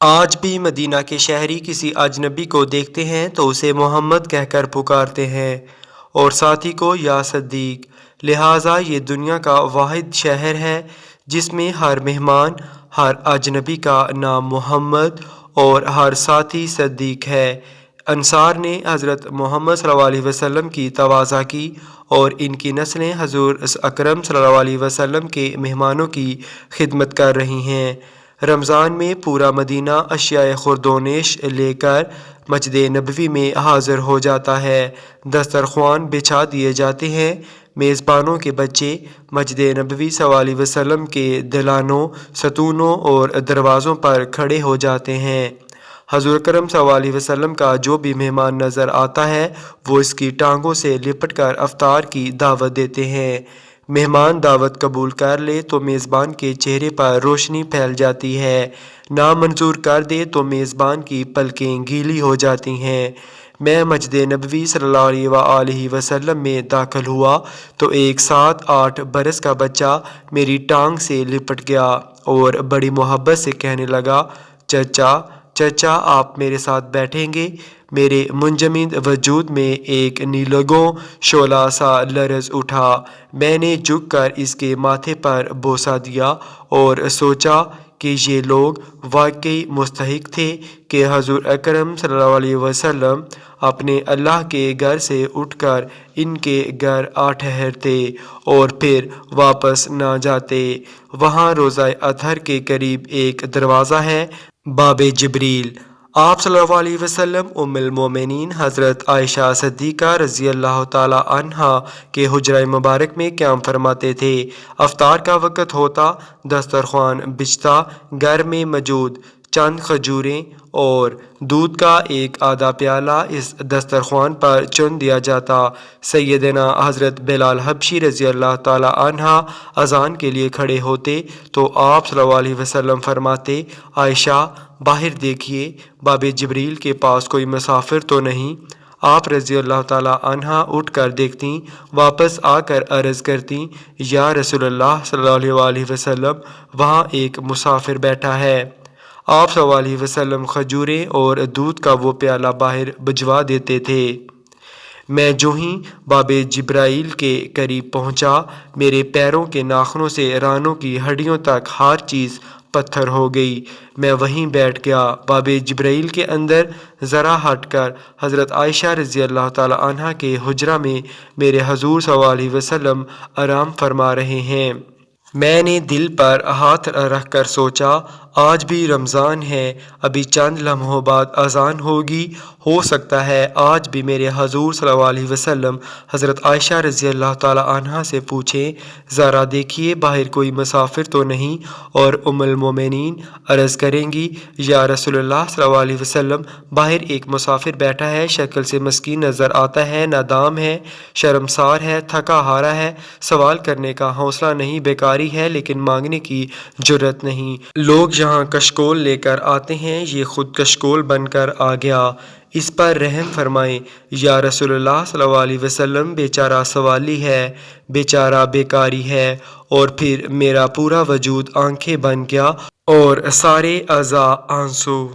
آج بھی مدینہ کے شہری کسی اجنبی کو دیکھتے ہیں تو اسے محمد کہہ کر پکارتے ہیں اور ساتھی کو یا صدیق۔ لہٰذا یہ دنیا کا واحد شہر ہے جس میں ہر مہمان، ہر اجنبی کا نام محمد اور ہر ساتھی صدیق ہے۔ انصار نے حضرت محمد صلی اللہ علیہ وسلم کی تواضع کی اور ان کی نسلیں حضور اکرم صلی اللہ علیہ وسلم کے مہمانوں کی خدمت کر رہی ہیں۔ رمضان میں پورا مدینہ اشیاء خوردونیش لے کر مسجد نبوی میں حاضر ہو جاتا ہے۔ دسترخوان بچھا دیے جاتے ہیں۔ میزبانوں کے بچے مسجد نبوی صلی اللہ علیہ وسلم کے دلانوں، ستونوں اور دروازوں پر کھڑے ہو جاتے ہیں۔ حضور اکرم صلی اللہ علیہ وسلم کا جو بھی مہمان نظر آتا ہے وہ اس کی ٹانگوں سے لپٹ کر افطار کی دعوت دیتے ہیں۔ مہمان دعوت قبول کر لے تو میزبان کے چہرے پر روشنی پھیل جاتی ہے، نامنظور کر دے تو میزبان کی پلکیں گیلی ہو جاتی ہیں۔ میں مسجد نبوی صلی اللہ علیہ وآلہ وسلم میں داخل ہوا تو ایک 7-8 برس کا بچہ میری ٹانگ سے لپٹ گیا اور بڑی محبت سے کہنے لگا، چچا آپ میرے ساتھ بیٹھیں گے؟ میرے منجمد وجود میں ایک نیلگوں شعلہ سا لرز اٹھا۔ میں نے جھک کر اس کے ماتھے پر بوسہ دیا اور سوچا کہ یہ لوگ واقعی مستحق تھے کہ حضور اکرم صلی اللہ علیہ وسلم اپنے اللہ کے گھر سے اٹھ کر ان کے گھر آ ٹھہرتے اور پھر واپس نہ جاتے۔ وہاں روضہ اطہر کے قریب ایک دروازہ ہے، باب جبریل۔ آپ صلی اللہ علیہ وسلم ام المومنین حضرت عائشہ صدیقہ رضی اللہ تعالی عنہا کے حجرہ مبارک میں قیام فرماتے تھے۔ افطار کا وقت ہوتا، دسترخوان بچھتا، گھر میں موجود چند کھجوریں اور دودھ کا ایک آدھا پیالہ اس دسترخوان پر چن دیا جاتا۔ سیدنا حضرت بلال حبشی رضی اللہ تعالی عنہ اذان کے لیے کھڑے ہوتے تو آپ صلی اللہ علیہ وسلم فرماتے، عائشہ باہر دیکھیے، باب جبریل کے پاس کوئی مسافر تو نہیں؟ آپ رضی اللہ تعالی عنہا اٹھ کر دیکھتیں، واپس آ کر عرض کرتیں، یا رسول اللہ صلی اللہ علیہ وآلہ وسلم وہاں ایک مسافر بیٹھا ہے۔ آپ صلی اللہ علیہ وسلم کھجوریں اور دودھ کا وہ پیالہ باہر بھجوا دیتے تھے۔ میں جو ہی باب جبرائیل کے قریب پہنچا، میرے پیروں کے ناخنوں سے رانوں کی ہڈیوں تک ہر چیز پتھر ہو گئی۔ میں وہیں بیٹھ گیا۔ باب جبرائیل کے اندر ذرا ہٹ کر حضرت عائشہ رضی اللہ تعالی عنہا کے حجرہ میں میرے حضور صلی اللہ علیہ وسلم آرام فرما رہے ہیں۔ میں نے دل پر ہاتھ رکھ کر سوچا، آج بھی رمضان ہے، ابھی چند لمحوں بعد اذان ہوگی، ہو سکتا ہے آج بھی میرے حضور صلی اللہ علیہ وسلم حضرت عائشہ رضی اللہ تعالی عنہا سے پوچھیں، ذرا دیکھیے باہر کوئی مسافر تو نہیں؟ اور ام المومنین عرض کریں گی، یا رسول اللہ صلی اللہ علیہ وسلم باہر ایک مسافر بیٹھا ہے، شکل سے مسکین نظر آتا ہے، نادام ہے، شرمسار ہے، تھکا ہارا ہے، سوال کرنے کا حوصلہ نہیں، بیکاری ہے لیکن مانگنے کی جرأت نہیں۔ لوگ یہاں کشکول لے کر آتے ہیں، یہ خود کشکول بن کر آ گیا، اس پر رحم فرمائیں۔ یا رسول اللہ صلی اللہ علیہ وسلم بیچارہ سوالی ہے، بیچارہ بیکاری ہے۔ اور پھر میرا پورا وجود آنکھیں بن گیا اور سارے اعضاء آنسو